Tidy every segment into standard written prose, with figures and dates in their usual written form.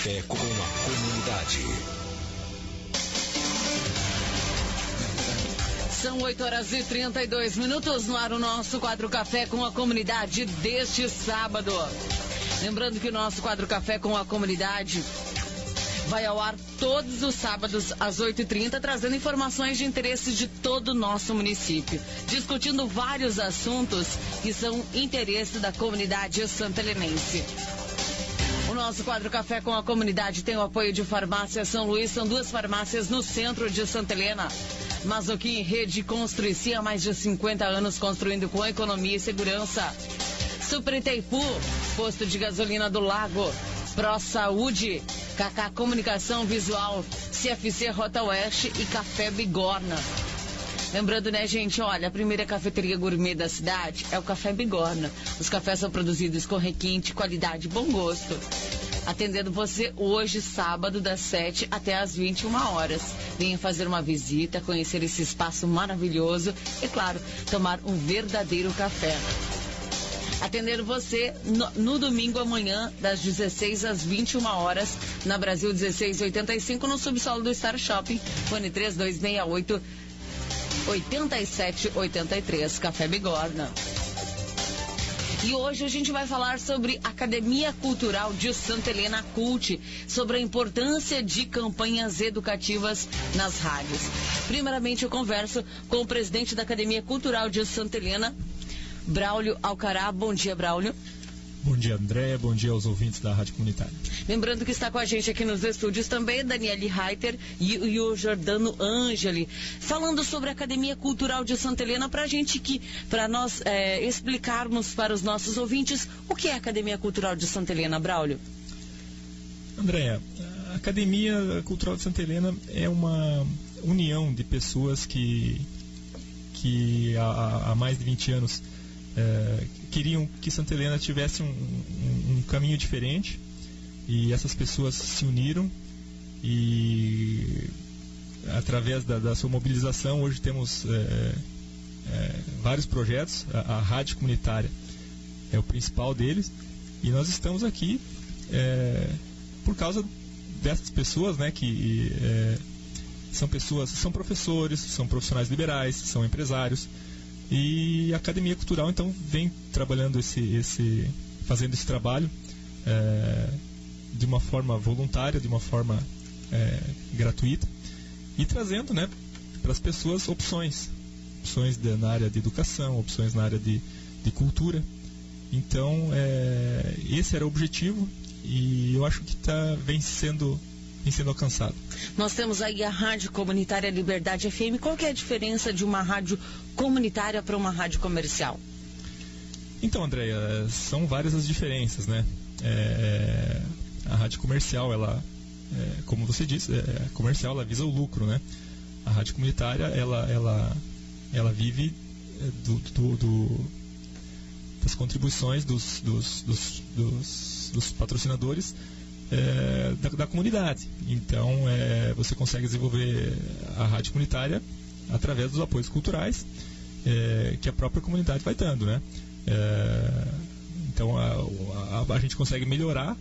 Café com a Comunidade. São 8h32 no ar o nosso quadro Café com a Comunidade deste sábado. Lembrando que o nosso quadro Café com a Comunidade vai ao ar todos os sábados às 8h30, trazendo informações de interesse de todo o nosso município, discutindo vários assuntos que são interesse da comunidade santelenense. O nosso quadro Café com a Comunidade tem o apoio de Farmácia São Luís, são duas farmácias no centro de Santa Helena. Mazoquim Rede Construici há mais de 50 anos, construindo com economia e segurança. Super Itaipu, posto de gasolina do Lago. Pro Saúde, Cacá Comunicação Visual, CFC Rota Oeste e Café Bigorna. Lembrando, né, gente, olha, a primeira cafeteria gourmet da cidade é o Café Bigorna. Os cafés são produzidos com requinte, qualidade e bom gosto. Atendendo você hoje, sábado, das 7 até as 21 horas. Venha fazer uma visita, conhecer esse espaço maravilhoso e, claro, tomar um verdadeiro café. Atendendo você no domingo amanhã, das 16 às 21 horas, na Brasil 1685, no subsolo do Star Shopping, fone 3268-8783, Café Bigorna. E hoje a gente vai falar sobre Academia Cultural de Santa Helena Cult, sobre a importância de campanhas educativas nas rádios. Primeiramente eu converso com o presidente da Academia Cultural de Santa Helena, Braulio Alcará. Bom dia, Braulio. Bom dia, André. Bom dia aos ouvintes da Rádio Comunitária. Lembrando que está com a gente aqui nos estúdios também Daniele Reiter e o Jordano Angeli, falando sobre a Academia Cultural de Santa Helena, para nós explicarmos para os nossos ouvintes o que é a Academia Cultural de Santa Helena, Braulio. André, a Academia Cultural de Santa Helena é uma união de pessoas que há mais de 20 anos queriam que Santa Helena tivesse um caminho diferente, e essas pessoas se uniram e através da sua mobilização hoje temos vários projetos. A Rádio Comunitária é o principal deles, e nós estamos aqui por causa dessas pessoas, né, que são professores, são profissionais liberais, são empresários. E a Academia Cultural então vem trabalhando fazendo esse trabalho de uma forma voluntária, de uma forma gratuita, e trazendo, né, para as pessoas opções na área de educação, opções na área de cultura. Então esse era o objetivo, e eu acho que vem sendo alcançado. Nós temos aí a Rádio Comunitária Liberdade FM. Qual que é a diferença de uma rádio comunitária para uma rádio comercial? Então, Andréia, são várias as diferenças, né? A rádio comercial, ela, como você disse, comercial, ela visa o lucro, né? A rádio comunitária, ela vive das contribuições dos patrocinadores da comunidade. Então você consegue desenvolver a rádio comunitária através dos apoios culturais que a própria comunidade vai dando, né? Então a gente consegue melhorar.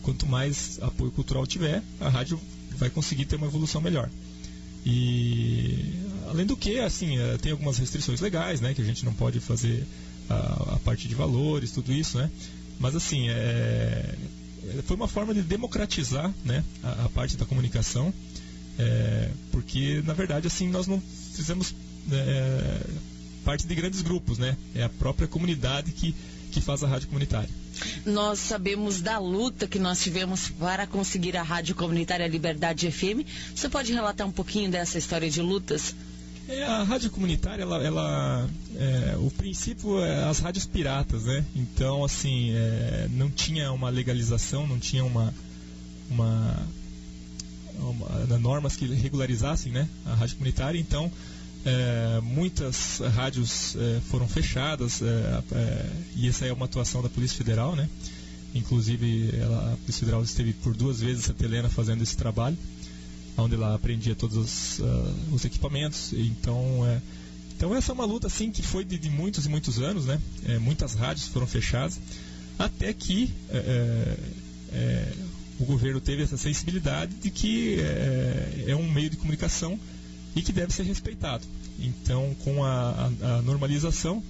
Quanto mais apoio cultural tiver, a rádio vai conseguir ter uma evolução melhor. E além do que, assim, tem algumas restrições legais, né, que a gente não pode fazer a parte de valores, tudo isso, né? Mas assim, foi uma forma de democratizar, né, a parte da comunicação, porque na verdade assim nós não fizemos parte de grandes grupos, né? É a própria comunidade que faz a rádio comunitária. Nós sabemos da luta que nós tivemos para conseguir a Rádio Comunitária Liberdade FM. Você pode relatar um pouquinho dessa história de lutas? A rádio comunitária, o princípio é as rádios piratas, né? Então, assim, não tinha uma legalização, não tinha normas que regularizassem, né, a rádio comunitária. Então, muitas rádios foram fechadas, e essa é uma atuação da Polícia Federal, né? Inclusive, a Polícia Federal esteve por 2 vezes em Santa Helena fazendo esse trabalho, onde ela apreendia todos os equipamentos. Então essa é uma luta assim que foi de muitos e muitos anos, né? Muitas rádios foram fechadas, até que o governo teve essa sensibilidade de que é um meio de comunicação e que deve ser respeitado. Então, com a normatização,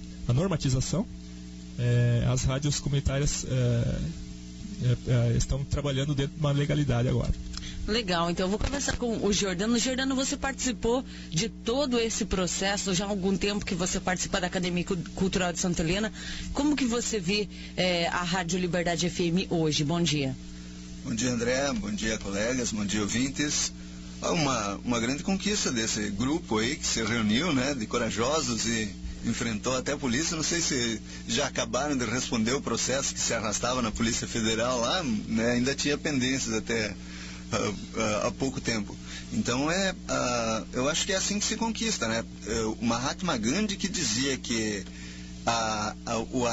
as rádios comunitárias estão trabalhando dentro de uma legalidade agora. Legal, então eu vou conversar com o Jordano. Jordano, você participou de todo esse processo já há algum tempo que você participa da Academia Cultural de Santa Helena. Como que você vê a Rádio Liberdade FM hoje? Bom dia. Bom dia, André. Bom dia, colegas. Bom dia, ouvintes. Uma grande conquista desse grupo aí que se reuniu, né, de corajosos e enfrentou até a polícia. Não sei se já acabaram de responder o processo que se arrastava na Polícia Federal lá, né, ainda tinha pendências até há pouco tempo. Então eu acho que é assim que se conquista, né? O Mahatma Gandhi que dizia que a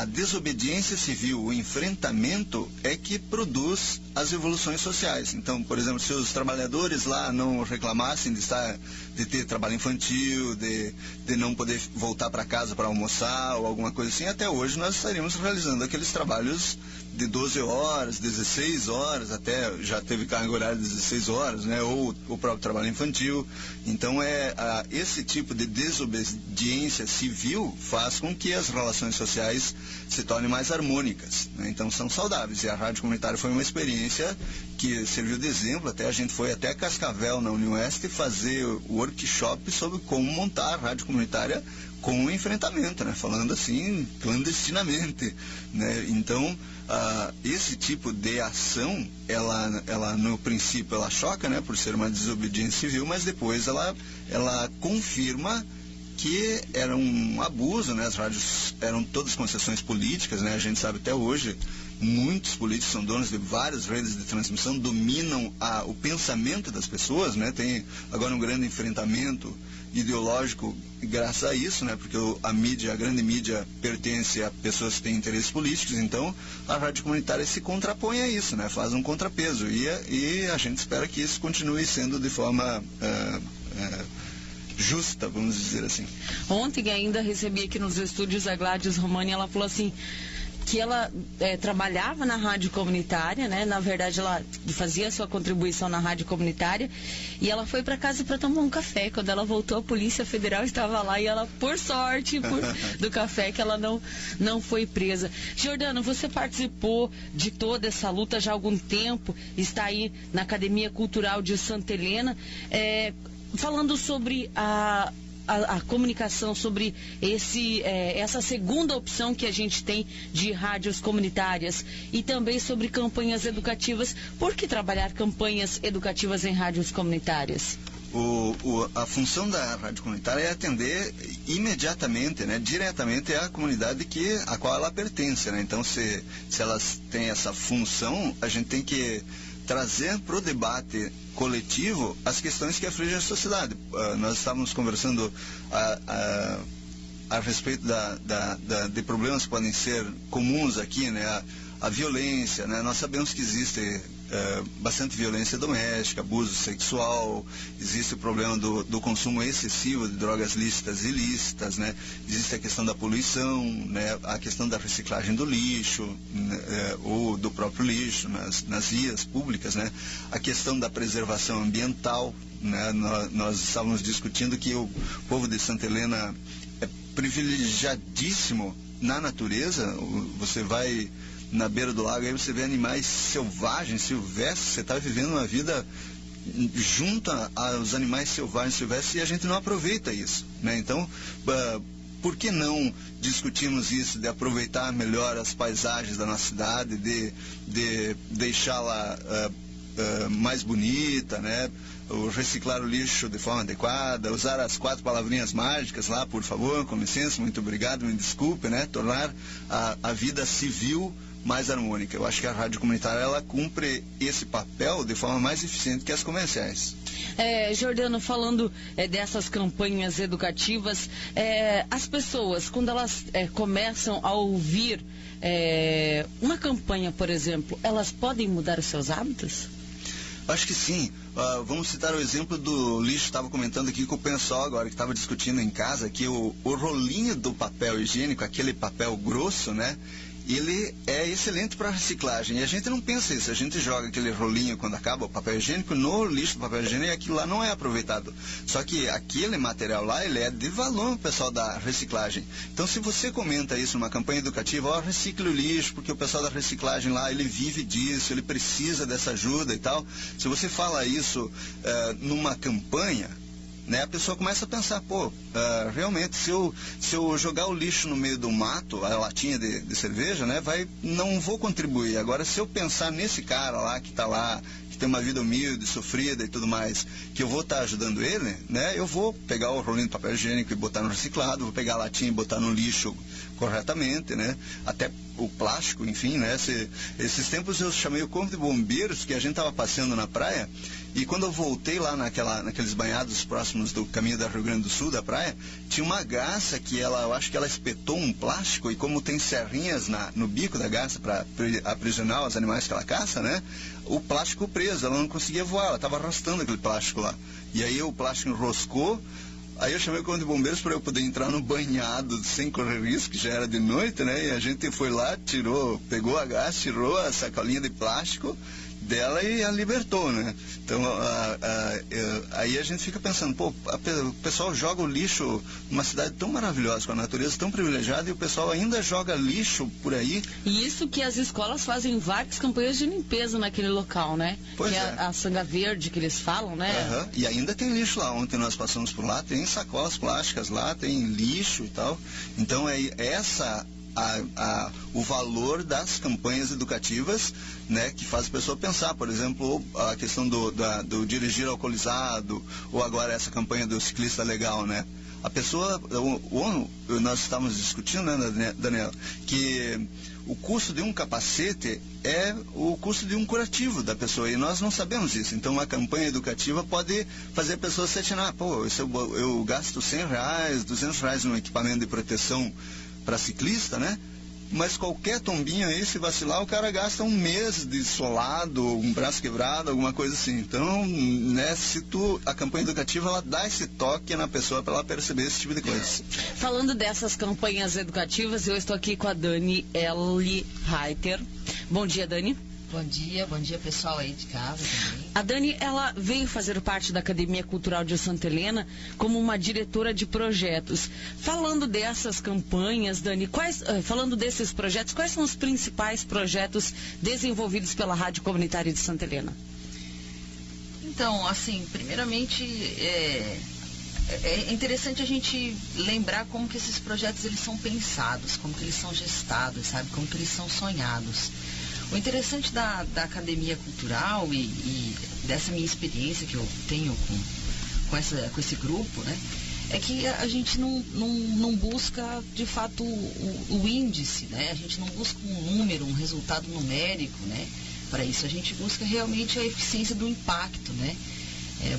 desobediência civil, o enfrentamento é que produz as revoluções sociais. Então, por exemplo, se os trabalhadores lá não reclamassem de ter trabalho infantil, de não poder voltar para casa para almoçar ou alguma coisa assim, até hoje nós estaríamos realizando aqueles trabalhos de 12 horas, 16 horas, até já teve carga horária de 16 horas, né? Ou o próprio trabalho infantil. Então, esse tipo de desobediência civil faz com que as relações sociais se tornem mais harmônicas, né? Então, são saudáveis. E a Rádio Comunitária foi uma experiência que serviu de exemplo. Até a gente foi até Cascavel, na Unioeste, fazer workshop sobre como montar a Rádio Comunitária com o enfrentamento, né? Falando assim, clandestinamente, né? Então, esse tipo de ação, ela no princípio ela choca, né, por ser uma desobediência civil, mas depois ela confirma que era um abuso, né? As rádios eram todas concessões políticas, né? A gente sabe até hoje, muitos políticos são donos de várias redes de transmissão, dominam o pensamento das pessoas, né? Tem agora um grande enfrentamento ideológico graças a isso, né? Porque a grande mídia pertence a pessoas que têm interesses políticos. Então a rádio comunitária se contrapõe a isso, né? Faz um contrapeso e a gente espera que isso continue sendo de forma justa, vamos dizer assim. Ontem ainda recebi aqui nos estúdios a Gladys Romani. Ela falou assim que ela trabalhava na rádio comunitária, né? Na verdade, ela fazia a sua contribuição na rádio comunitária e ela foi para casa para tomar um café. Quando ela voltou, a Polícia Federal estava lá e ela, por sorte, do café, que ela não foi presa. Jordano, você participou de toda essa luta já há algum tempo, está aí na Academia Cultural de Santa Helena, falando sobre a comunicação, sobre essa segunda opção que a gente tem de rádios comunitárias e também sobre campanhas educativas. Por que trabalhar campanhas educativas em rádios comunitárias? A função da rádio comunitária é atender imediatamente, né, diretamente à comunidade a qual ela pertence, né? Então, se elas têm essa função, a gente tem que trazer para o debate coletivo as questões que afligem a sociedade. Nós estávamos conversando a respeito de problemas que podem ser comuns aqui, né? A violência, né? Nós sabemos que existe bastante violência doméstica, abuso sexual, existe o problema do consumo excessivo de drogas lícitas e ilícitas, né? Existe a questão da poluição, né? A questão da reciclagem do lixo, né? Ou do próprio lixo nas vias públicas, né? A questão da preservação ambiental, né? Nós estávamos discutindo que o povo de Santa Helena é privilegiadíssimo na natureza. Você vai na beira do lago, aí você vê animais selvagens, silvestres, você está vivendo uma vida junto aos animais selvagens, silvestres, e a gente não aproveita isso, né? Então, por que não discutirmos isso, de aproveitar melhor as paisagens da nossa cidade, de deixá-la mais bonita, né? Reciclar o lixo de forma adequada, usar as 4 palavrinhas mágicas lá, por favor, com licença, muito obrigado, me desculpe, né? Tornar a vida civil mais harmônica. Eu acho que a rádio comunitária ela cumpre esse papel de forma mais eficiente que as comerciais. Jordano, falando dessas campanhas educativas, as pessoas, quando elas começam a ouvir uma campanha, por exemplo, elas podem mudar os seus hábitos? Acho que sim. Vamos citar o exemplo do lixo. Estava comentando aqui com o pessoal agora que estava discutindo em casa que o rolinho do papel higiênico, aquele papel grosso, né? ele é excelente para reciclagem. E a gente não pensa isso. A gente joga aquele rolinho quando acaba o papel higiênico no lixo do papel higiênico e aquilo lá não é aproveitado. Só que aquele material lá, ele é de valor, pessoal da reciclagem. Então, se você comenta isso numa campanha educativa, ó, recicle o lixo, porque o pessoal da reciclagem lá, ele vive disso, ele precisa dessa ajuda e tal. Se você fala isso numa campanha, né, a pessoa começa a pensar, pô, realmente, se eu jogar o lixo no meio do mato, a latinha de cerveja, né, não vou contribuir. Agora, se eu pensar nesse cara lá, que está lá, que tem uma vida humilde, sofrida e tudo mais, que eu vou estar ajudando ele, né, eu vou pegar o rolinho de papel higiênico e botar no reciclado, vou pegar a latinha e botar no lixo corretamente, né, até o plástico, enfim, né, esses tempos eu chamei o corpo de bombeiros, que a gente estava passeando na praia, e quando eu voltei lá naqueles banhados próximos do caminho da Rio Grande do Sul, da praia, tinha uma garça que eu acho que ela espetou um plástico, e como tem serrinhas no bico da garça para aprisionar os animais que ela caça, né, o plástico preso, ela não conseguia voar, ela estava arrastando aquele plástico lá. E aí o plástico enroscou. Aí eu chamei o corpo de bombeiros para eu poder entrar no banhado sem correr risco, que já era de noite, né? E a gente foi lá, pegou a gás, tirou a sacolinha de plástico dela e a libertou, né? Então, aí a gente fica pensando, pô, o pessoal joga o lixo numa cidade tão maravilhosa, com a natureza tão privilegiada, e o pessoal ainda joga lixo por aí. E isso que as escolas fazem várias campanhas de limpeza naquele local, né? Pois que é. a Sanga Verde que eles falam, né? Uhum. E ainda tem lixo lá. Ontem nós passamos por lá, tem sacolas plásticas lá, tem lixo e tal. Então é o valor das campanhas educativas, né, que faz a pessoa pensar, por exemplo, a questão do dirigir alcoolizado, ou agora essa campanha do ciclista legal, né? A pessoa, nós estávamos discutindo, né, Daniela, que o custo de um capacete é o custo de um curativo da pessoa, e nós não sabemos isso. Então, uma campanha educativa pode fazer a pessoa se atinar, pô, eu gasto R$100, R$200 num equipamento de proteção para ciclista, né? Mas qualquer tombinho aí, se vacilar, o cara gasta um mês de solado, um braço quebrado, alguma coisa assim. Então, né, a campanha educativa, ela dá esse toque na pessoa para ela perceber esse tipo de coisa. Falando dessas campanhas educativas, eu estou aqui com a Dani L. Reiter. Bom dia, Dani. Bom dia pessoal aí de casa também. A Dani, ela veio fazer parte da Academia Cultural de Santa Helena como uma diretora de projetos. Falando dessas campanhas, Dani, falando desses projetos, quais são os principais projetos desenvolvidos pela Rádio Comunitária de Santa Helena? Então, assim, primeiramente, é interessante a gente lembrar como que esses projetos eles são pensados, como que eles são gestados, sabe? Como que eles são sonhados. O interessante da Academia Cultural e dessa minha experiência que eu tenho com esse grupo, né, é que a gente não busca, de fato, o índice, né? A gente não busca um número, um resultado numérico, né? Para isso, a gente busca realmente a eficiência do impacto, né?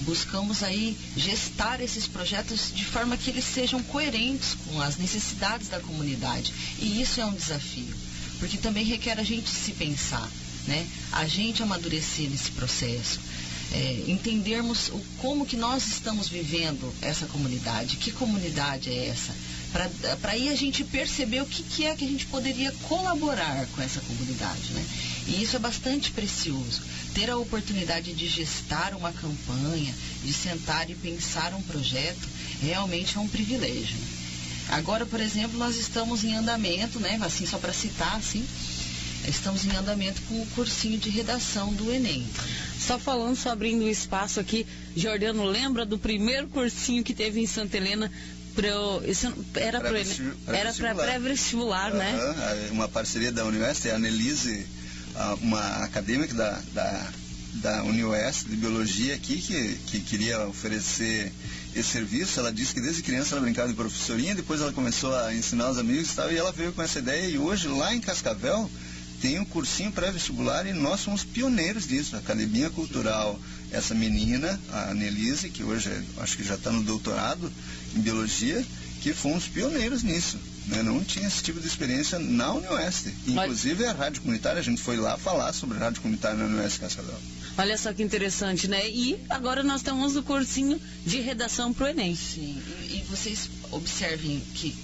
Buscamos aí gestar esses projetos de forma que eles sejam coerentes com as necessidades da comunidade. E isso é um desafio, porque também requer a gente se pensar, né? A gente amadurecer nesse processo, entendermos como que nós estamos vivendo essa comunidade, que comunidade é essa, para aí a gente perceber o que é que a gente poderia colaborar com essa comunidade, né? E isso é bastante precioso. Ter a oportunidade de gestar uma campanha, de sentar e pensar um projeto, realmente é um privilégio. Agora, por exemplo, nós estamos em andamento, né? Assim, só para citar, assim, estamos em andamento com o cursinho de redação do Enem. Só falando, só abrindo o espaço aqui, Jordano, lembra do primeiro cursinho que teve em Santa Helena? Era para pré-vestibular, né? Uma parceria da Unioeste, a Annelise, uma acadêmica da Unioeste de Biologia aqui, que queria oferecer esse serviço. Ela disse que desde criança ela brincava de professorinha, depois ela começou a ensinar os amigos e tal, e ela veio com essa ideia, e hoje lá em Cascavel tem um cursinho pré-vestibular e nós somos pioneiros disso. A Academia Cultural, essa menina, a Annelise, que hoje acho que já está no doutorado em Biologia, que fomos pioneiros nisso, né? Não tinha esse tipo de experiência na Unioeste. Inclusive a Rádio Comunitária, a gente foi lá falar sobre a Rádio Comunitária na Unioeste Cascavel. Olha só que interessante, né? E agora nós temos o cursinho de redação para o Enem. Sim, e vocês observem que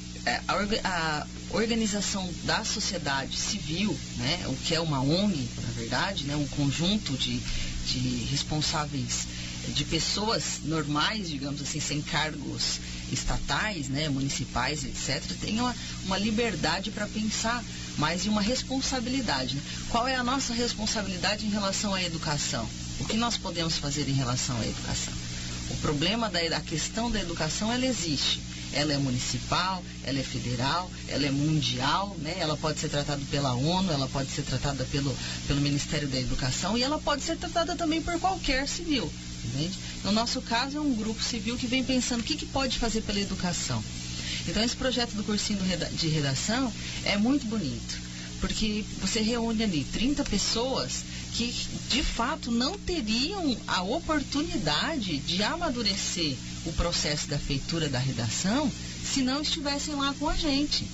a organização da sociedade civil, né, o que é uma ONG, na verdade, né, um conjunto de responsáveis, de pessoas normais, digamos assim, sem cargos estatais, né, municipais, etc., tem uma liberdade para pensar, mas e uma responsabilidade. Né? Qual é a nossa responsabilidade em relação à educação? O que nós podemos fazer em relação à educação? O problema da questão da educação, ela existe. Ela é municipal, ela é federal, ela é mundial, né? Ela pode ser tratada pela ONU, ela pode ser tratada pelo Ministério da Educação e ela pode ser tratada também por qualquer civil, entende? No nosso caso, é um grupo civil que vem pensando o que pode fazer pela educação. Então, esse projeto do cursinho de redação é muito bonito, porque você reúne ali 30 pessoas que, de fato, não teriam a oportunidade de amadurecer o processo da feitura da redação se não estivessem lá com a gente.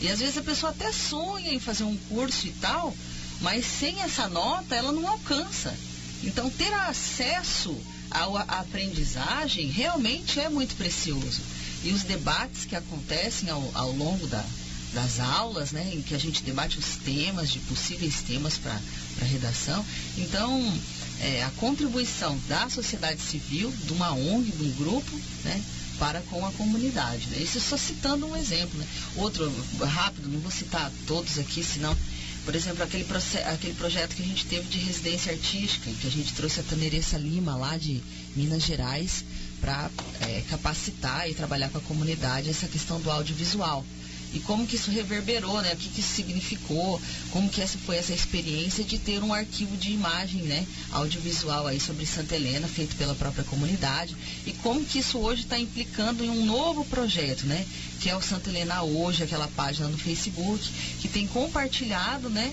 E às vezes a pessoa até sonha em fazer um curso e tal, mas sem essa nota ela não alcança. Então ter acesso à aprendizagem realmente é muito precioso. E os debates que acontecem ao longo das aulas, né, em que a gente debate os temas, de possíveis temas para a redação. Então, a contribuição da sociedade civil, de uma ONG, de um grupo, né, para com a comunidade. Né? Isso só citando um exemplo. Né? Outro, rápido, não vou citar todos aqui, senão, por exemplo, aquele projeto que a gente teve de residência artística, em que a gente trouxe a Taneressa Lima, lá de Minas Gerais, para capacitar e trabalhar com a comunidade essa questão do audiovisual. E como que isso reverberou, né? O que isso significou, como que foi essa experiência de ter um arquivo de imagem, né, audiovisual aí sobre Santa Helena, feito pela própria comunidade, e como que isso hoje está implicando em um novo projeto, né, que é o Santa Helena Hoje, aquela página no Facebook, que tem compartilhado, né,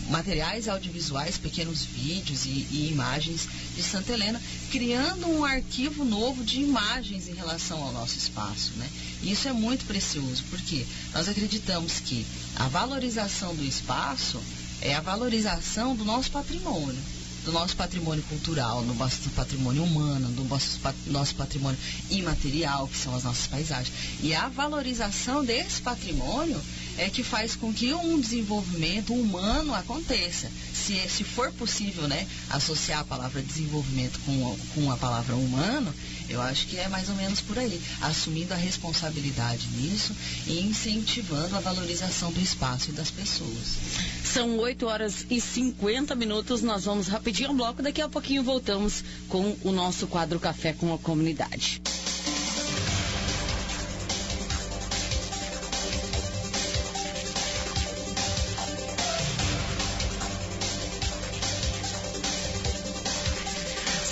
materiais audiovisuais, pequenos vídeos e imagens de Santa Helena, criando um arquivo novo de imagens em relação ao nosso espaço, né? E isso é muito precioso, porque nós acreditamos que a valorização do espaço é a valorização do nosso patrimônio cultural, do nosso patrimônio humano, do nosso patrimônio imaterial, que são as nossas paisagens. E a valorização desse patrimônio é que faz com que um desenvolvimento humano aconteça. Se for possível, né, associar a palavra desenvolvimento com a palavra humano, eu acho que é mais ou menos por aí, assumindo a responsabilidade nisso e incentivando a valorização do espaço e das pessoas. São 8h50, nós vamos rapidinho ao bloco, daqui a pouquinho voltamos com o nosso quadro Café com a Comunidade.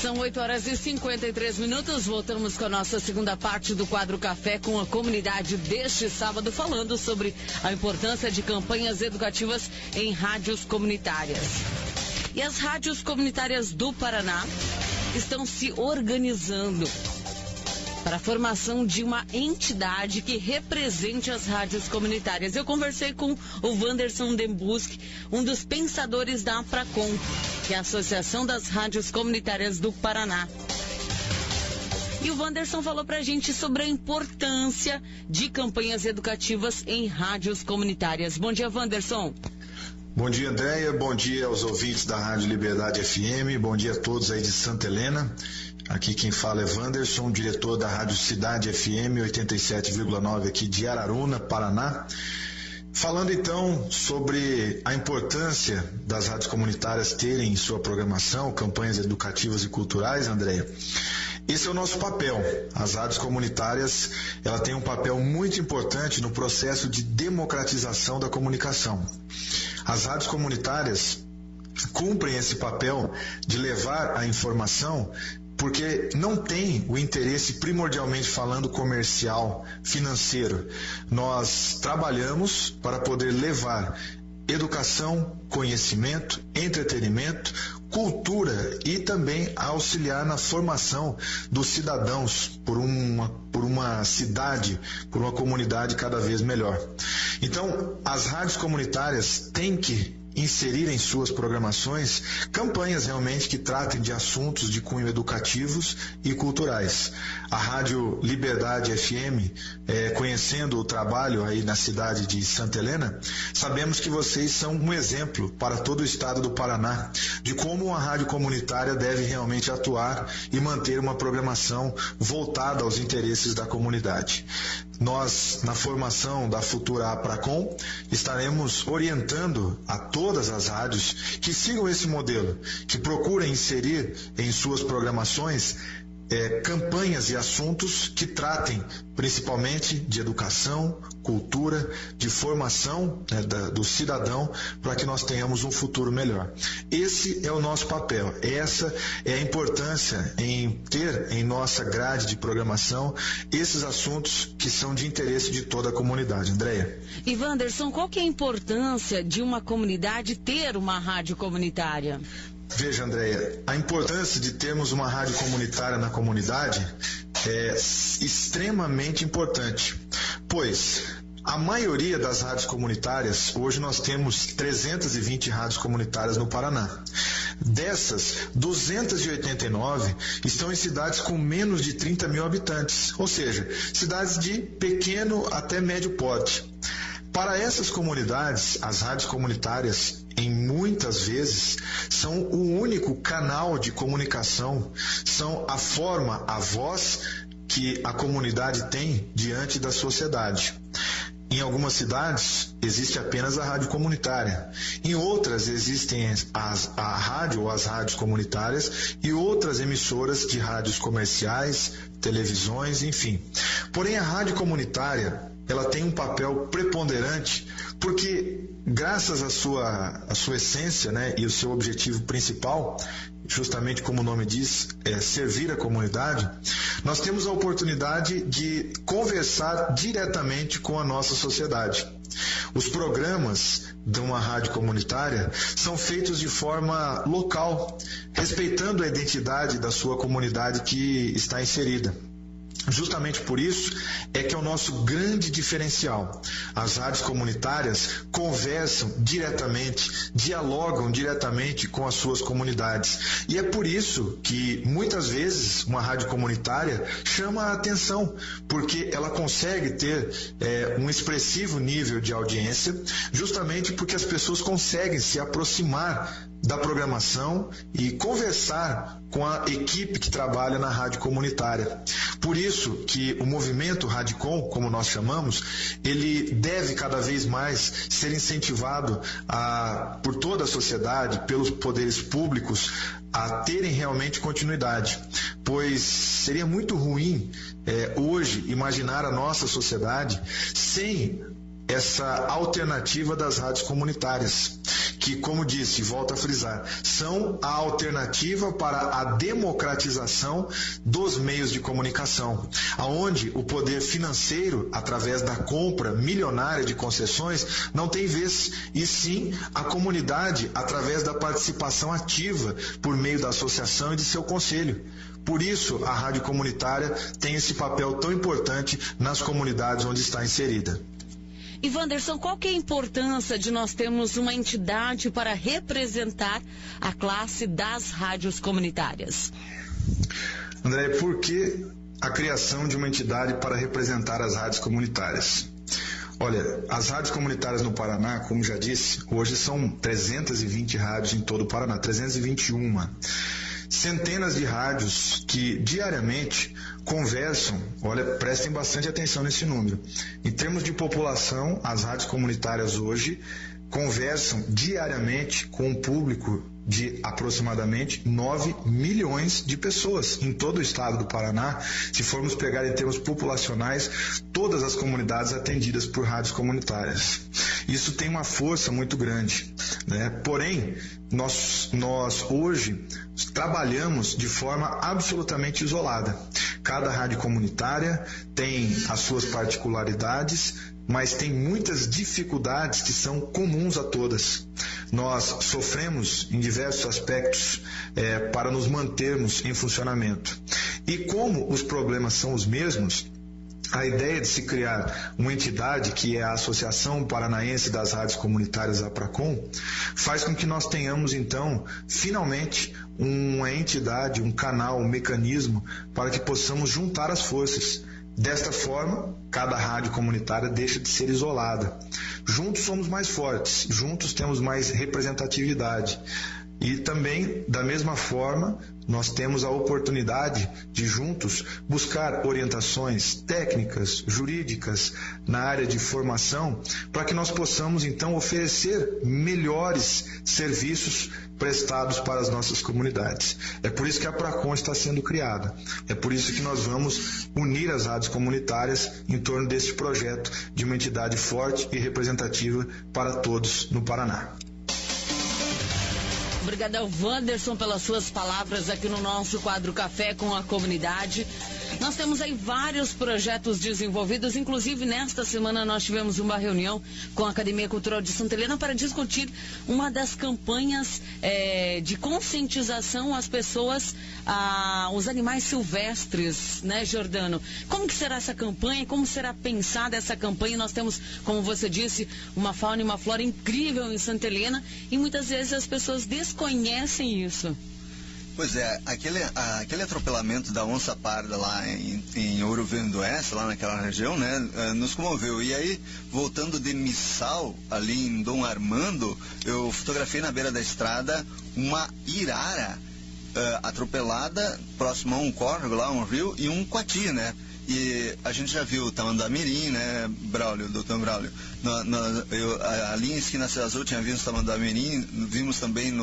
São 8h53, voltamos com a nossa segunda parte do quadro Café com a Comunidade deste sábado, falando sobre a importância de campanhas educativas em rádios comunitárias. E as rádios comunitárias do Paraná estão se organizando para a formação de uma entidade que represente as rádios comunitárias. Eu conversei com o Wanderson Dembusk, um dos pensadores da APRACOM, que é a Associação das Rádios Comunitárias do Paraná. E o Wanderson falou pra gente sobre a importância de campanhas educativas em rádios comunitárias. Bom dia, Wanderson. Bom dia, Andréia. Bom dia aos ouvintes da Rádio Liberdade FM. Bom dia a todos aí de Santa Helena. Aqui quem fala é Wanderson, diretor da Rádio Cidade FM 87,9 aqui de Araruna, Paraná. Falando então sobre a importância das rádios comunitárias terem em sua programação campanhas educativas e culturais, Andréia. Esse é o nosso papel. As rádios comunitárias, ela tem um papel muito importante no processo de democratização da comunicação. As rádios comunitárias cumprem esse papel de levar a informação porque não tem o interesse primordialmente falando comercial, financeiro. Nós trabalhamos para poder levar educação, conhecimento, entretenimento, cultura e também auxiliar na formação dos cidadãos por uma cidade, por uma comunidade cada vez melhor. Então, as rádios comunitárias têm que inserir em suas programações campanhas realmente que tratem de assuntos de cunho educativos e culturais. A Rádio Liberdade FM, conhecendo o trabalho aí na cidade de Santa Helena, sabemos que vocês são um exemplo para todo o estado do Paraná de como uma rádio comunitária deve realmente atuar e manter uma programação voltada aos interesses da comunidade. Nós, na formação da futura APRACOM, estaremos orientando a todas as rádios que sigam esse modelo, que procurem inserir em suas programações campanhas e assuntos que tratem principalmente de educação, cultura, de formação, né, do cidadão, para que nós tenhamos um futuro melhor. Esse é o nosso papel, essa é a importância em ter em nossa grade de programação esses assuntos que são de interesse de toda a comunidade. Andréia. E Wanderson, qual que é a importância de uma comunidade ter uma rádio comunitária? Veja, Andréia, a importância de termos uma rádio comunitária na comunidade é extremamente importante, pois a maioria das rádios comunitárias, hoje nós temos 320 rádios comunitárias no Paraná. Dessas, 289 estão em cidades com menos de 30 mil habitantes, ou seja, cidades de pequeno até médio porte. Para essas comunidades, as rádios comunitárias, em muitas vezes, são o único canal de comunicação, são a forma, a voz que a comunidade tem diante da sociedade. Em algumas cidades, existe apenas a rádio comunitária. Em outras, existem a rádio ou as rádios comunitárias e outras emissoras de rádios comerciais, televisões, enfim. Porém, a rádio comunitária, ela tem um papel preponderante porque, graças à sua essência, né, e o seu objetivo principal, justamente como o nome diz, é servir a comunidade, nós temos a oportunidade de conversar diretamente com a nossa sociedade. Os programas de uma rádio comunitária são feitos de forma local, respeitando a identidade da sua comunidade que está inserida. Justamente por isso é que é o nosso grande diferencial. As rádios comunitárias conversam diretamente, dialogam diretamente com as suas comunidades. E é por isso que muitas vezes uma rádio comunitária chama a atenção, porque ela consegue ter um expressivo nível de audiência, justamente porque as pessoas conseguem se aproximar da programação e conversar com a equipe que trabalha na rádio comunitária. Por isso que o movimento Radicom, como nós chamamos, ele deve cada vez mais ser incentivado por toda a sociedade, pelos poderes públicos, a terem realmente continuidade, pois seria muito ruim hoje imaginar a nossa sociedade sem essa alternativa das rádios comunitárias, que, como disse, volto a frisar, são a alternativa para a democratização dos meios de comunicação, aonde o poder financeiro, através da compra milionária de concessões, não tem vez, e sim a comunidade, através da participação ativa por meio da associação e de seu conselho. Por isso, a rádio comunitária tem esse papel tão importante nas comunidades onde está inserida. E Wanderson, qual que é a importância de nós termos uma entidade para representar a classe das rádios comunitárias? André, por que a criação de uma entidade para representar as rádios comunitárias? Olha, as rádios comunitárias no Paraná, como já disse, hoje são 320 rádios em todo o Paraná, 321. Centenas de rádios que diariamente conversam, olha, prestem bastante atenção nesse número. Em termos de população, as rádios comunitárias hoje conversam diariamente com um público de aproximadamente 9 milhões de pessoas em todo o estado do Paraná. Se formos pegar em termos populacionais, todas as comunidades atendidas por rádios comunitárias. Isso tem uma força muito grande, né? Porém, nós hoje trabalhamos de forma absolutamente isolada. Cada rádio comunitária tem as suas particularidades, mas tem muitas dificuldades que são comuns a todas. Nós sofremos em diversos aspectos para nos mantermos em funcionamento. E como os problemas são os mesmos, a ideia de se criar uma entidade, que é a Associação Paranaense das Rádios Comunitárias, APRACOM, faz com que nós tenhamos, então, finalmente, uma entidade, um canal, um mecanismo para que possamos juntar as forças. Desta forma, cada rádio comunitária deixa de ser isolada. Juntos somos mais fortes, juntos temos mais representatividade. E também, da mesma forma, nós temos a oportunidade de juntos buscar orientações técnicas, jurídicas, na área de formação, para que nós possamos então oferecer melhores serviços prestados para as nossas comunidades. É por isso que a APRACOM está sendo criada. É por isso que nós vamos unir as rádios comunitárias em torno deste projeto de uma entidade forte e representativa para todos no Paraná. Obrigada ao Wanderson pelas suas palavras aqui no nosso quadro Café com a Comunidade. Nós temos aí vários projetos desenvolvidos, inclusive nesta semana nós tivemos uma reunião com a Academia Cultural de Santa Helena para discutir uma das campanhas de conscientização às pessoas, os animais silvestres, né, Jordano? Como que será essa campanha? Como será pensada essa campanha? Nós temos, como você disse, uma fauna e uma flora incrível em Santa Helena e muitas vezes as pessoas desconhecem isso. Pois é, aquele atropelamento da onça parda lá em Ouro Verde do Oeste, lá naquela região, né, nos comoveu. E aí, voltando de Missal, ali em Dom Armando, eu fotografei na beira da estrada uma irara atropelada próximo a um córrego lá, um rio, e um coati, né? E a gente já viu o tamanduá-mirim, né, Braulio, doutor Braulio? Ali em Esquina Céu Azul tinha visto o tamanduá-mirim, vimos também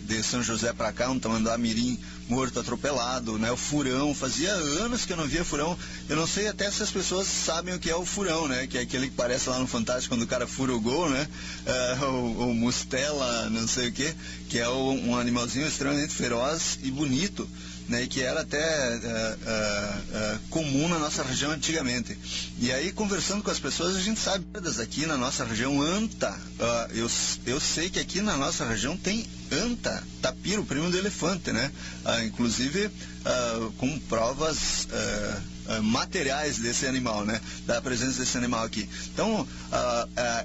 de São José para cá um tamanduá-mirim morto, atropelado, né? O furão, fazia anos que eu não via furão. Eu não sei até se as pessoas sabem o que é o furão, né? Que é aquele que parece lá no Fantástico quando o cara fura o gol, né? O mustela, não sei o que é um animalzinho extremamente feroz e bonito, né, e que era até comum na nossa região antigamente. E aí, conversando com as pessoas, a gente sabe aqui na nossa região anta. Eu sei que aqui na nossa região tem anta, tapiro, primo do elefante, né? Inclusive com provas materiais desse animal, né? Da presença desse animal aqui. Então,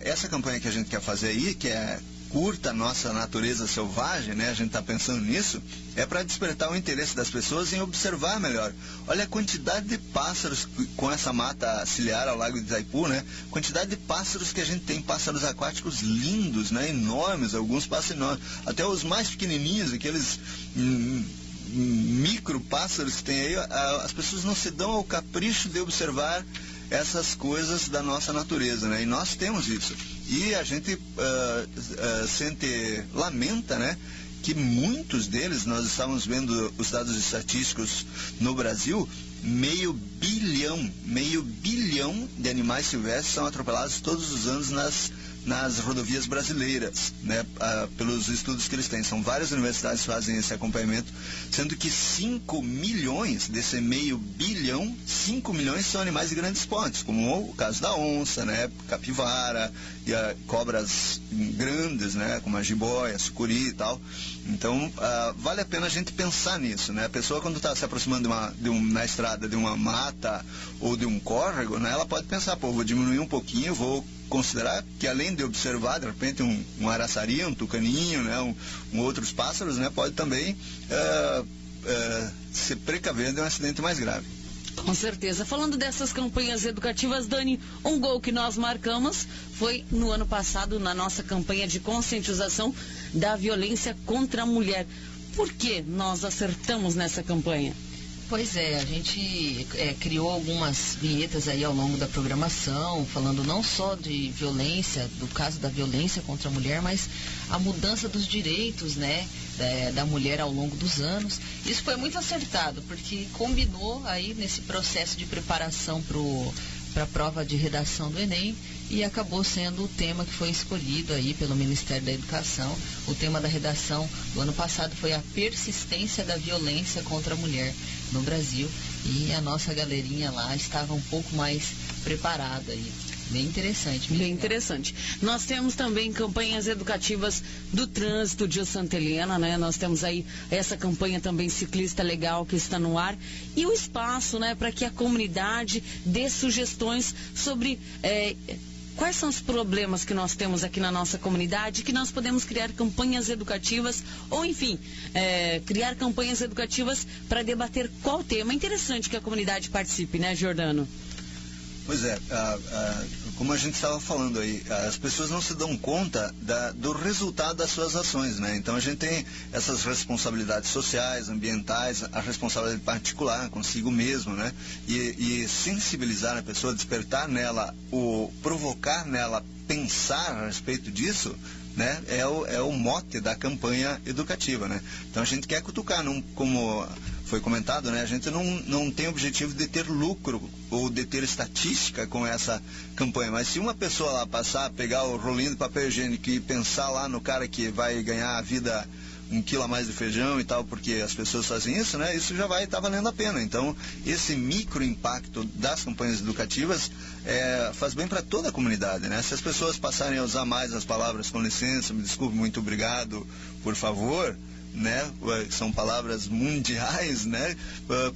essa campanha que a gente quer fazer aí, que é Curta a Nossa Natureza Selvagem, né? A gente está pensando nisso, é para despertar o interesse das pessoas em observar melhor. Olha a quantidade de pássaros com essa mata ciliar ao Lago de Itaipu, né? Quantidade de pássaros que a gente tem, pássaros aquáticos lindos, né? Enormes, alguns pássaros enormes, até os mais pequenininhos, aqueles micro pássaros que tem aí, as pessoas não se dão ao capricho de observar essas coisas da nossa natureza, né? E nós temos isso. E a gente lamenta, né, que muitos deles, nós estávamos vendo os dados estatísticos no Brasil, meio bilhão de animais silvestres são atropelados todos os anos nas rodovias brasileiras, né, pelos estudos que eles têm. São várias universidades que fazem esse acompanhamento, sendo que 5 milhões desse meio bilhão, 5 milhões são animais de grandes portes, como o caso da onça, né, capivara, e cobras grandes, né, como a jiboia, a sucuri e tal. Então, vale a pena a gente pensar nisso, né? A pessoa, quando está se aproximando na estrada de uma mata ou de um córrego, né, ela pode pensar, vou diminuir um pouquinho, vou considerar que, além de observar, de repente, um araçari, um tucaninho, né, outros pássaros, né, pode também se precaver de um acidente mais grave. Com certeza. Falando dessas campanhas educativas, Dani, um gol que nós marcamos foi no ano passado na nossa campanha de conscientização da violência contra a mulher. Por que nós acertamos nessa campanha? Pois é, a gente criou algumas vinhetas aí ao longo da programação, falando não só de violência, do caso da violência contra a mulher, mas a mudança dos direitos, né, da mulher ao longo dos anos. Isso foi muito acertado, porque combinou aí nesse processo de preparação para a prova de redação do Enem, e acabou sendo o tema que foi escolhido aí pelo Ministério da Educação. O tema da redação do ano passado foi a persistência da violência contra a mulher no Brasil, e a nossa galerinha lá estava um pouco mais preparada aí. Bem interessante. Bem interessante. Nós temos também campanhas educativas do trânsito de Santa Helena, né? Nós temos aí essa campanha também Ciclista Legal que está no ar e o espaço, né, para que a comunidade dê sugestões sobre quais são os problemas que nós temos aqui na nossa comunidade, que nós podemos criar campanhas educativas ou, enfim, criar campanhas educativas para debater qual tema. É interessante que a comunidade participe, né, Giordano? Pois é, como a gente estava falando aí, as pessoas não se dão conta do resultado das suas ações, né? Então a gente tem essas responsabilidades sociais, ambientais, a responsabilidade particular consigo mesmo, né? E sensibilizar a pessoa, despertar nela, provocar nela pensar a respeito disso, né? É o mote da campanha educativa, né? Então a gente quer cutucar, como foi comentado, né? A gente não tem objetivo de ter lucro ou de ter estatística com essa campanha, mas se uma pessoa lá passar, pegar o rolinho de papel higiênico e pensar lá no cara que vai ganhar a vida 1 quilo a mais de feijão e tal, porque as pessoas fazem isso, né? Isso já vai estar valendo a pena. Então, esse micro impacto das campanhas educativas faz bem para toda a comunidade, né? Se as pessoas passarem a usar mais as palavras com licença, me desculpe, muito obrigado, por favor, né? São palavras mundiais, né?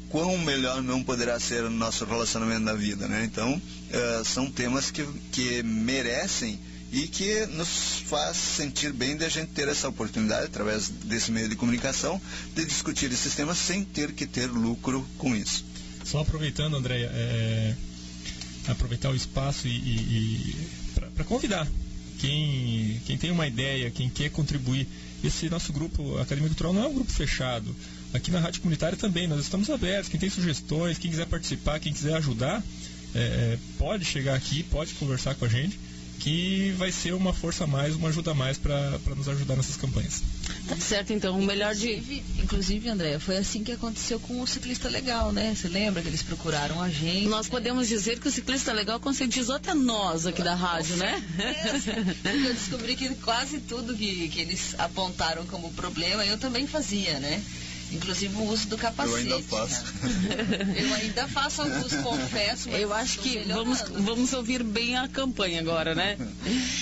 Quão melhor não poderá ser o nosso relacionamento na vida, né? Então, são temas que merecem e que nos faz sentir bem de a gente ter essa oportunidade, através desse meio de comunicação, de discutir esses temas sem ter que ter lucro com isso. Só aproveitando, Andréia, aproveitar o espaço e para convidar quem tem uma ideia, quem quer contribuir. Esse nosso grupo Academia Cultural não é um grupo fechado. Aqui na Rádio Comunitária também, nós estamos abertos. Quem tem sugestões, quem quiser participar, quem quiser ajudar, pode chegar aqui, pode conversar com a gente, que vai ser uma força a mais, uma ajuda a mais para nos ajudar nessas campanhas. Tá certo, então, o melhor Inclusive, Andréia, foi assim que aconteceu com o Ciclista Legal, né? Você lembra que eles procuraram a gente? Nós podemos dizer que o Ciclista Legal conscientizou até nós aqui da rádio, né? Eu descobri que quase tudo que eles apontaram como problema, eu também fazia, né? Inclusive o uso do capacete. Eu ainda faço. Eu ainda faço alguns, confesso. Mas eu acho que vamos ouvir bem a campanha agora, né?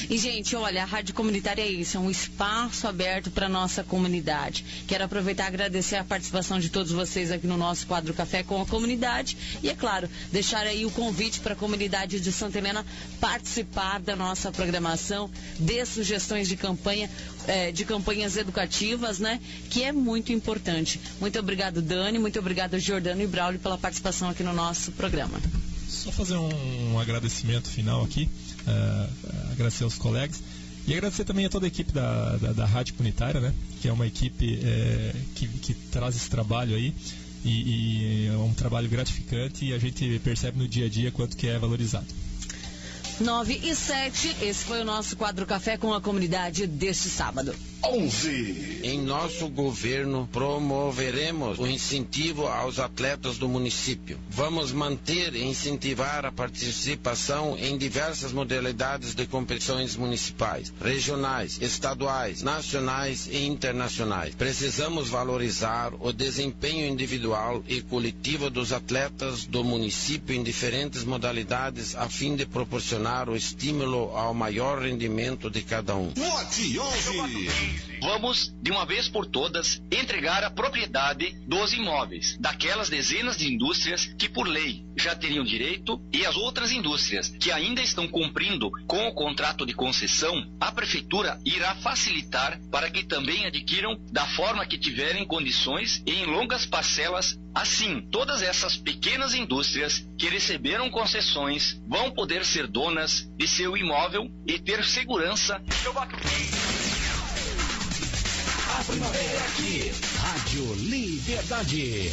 E, gente, olha, a Rádio Comunitária é isso, é um espaço aberto para nossa comunidade. Quero aproveitar e agradecer a participação de todos vocês aqui no nosso quadro Café com a Comunidade. E, é claro, deixar aí o convite para a comunidade de Santa Helena participar da nossa programação, dê sugestões de campanha, de campanhas educativas, né? Que é muito importante. Muito obrigado, Dani, muito obrigado, Giordano e Braulio, pela participação aqui no nosso programa. Só fazer um agradecimento final aqui, agradecer aos colegas e agradecer também a toda a equipe da Rádio Comunitária, né? Que é uma equipe que traz esse trabalho aí e é um trabalho gratificante e a gente percebe no dia a dia quanto que é valorizado. 9h07, esse foi o nosso quadro Café com a Comunidade deste sábado. 11. Em nosso governo, promoveremos o incentivo aos atletas do município. Vamos manter e incentivar a participação em diversas modalidades de competições municipais, regionais, estaduais, nacionais e internacionais. Precisamos valorizar o desempenho individual e coletivo dos atletas do município em diferentes modalidades, a fim de proporcionar o estímulo ao maior rendimento de cada um. Mote 11. Vamos, de uma vez por todas, entregar a propriedade dos imóveis daquelas dezenas de indústrias que, por lei, já teriam direito, e as outras indústrias que ainda estão cumprindo com o contrato de concessão, a Prefeitura irá facilitar para que também adquiram da forma que tiverem condições e em longas parcelas. Assim, todas essas pequenas indústrias que receberam concessões vão poder ser donas de seu imóvel e ter segurança. A primavera é aqui. Rádio Liberdade.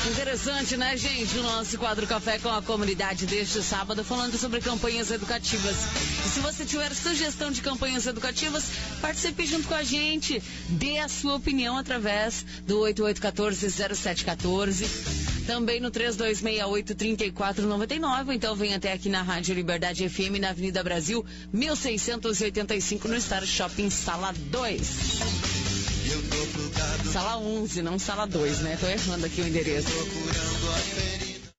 Interessante, né, gente? O nosso quadro Café com a Comunidade deste sábado, falando sobre campanhas educativas. E se você tiver sugestão de campanhas educativas, participe junto com a gente. Dê a sua opinião através do 8814-0714. Também no 3268-3499. Então vem até aqui na Rádio Liberdade FM, na Avenida Brasil, 1685, no Star Shopping, Sala 2. Sala 11, não Sala 2, né? Tô errando aqui o endereço.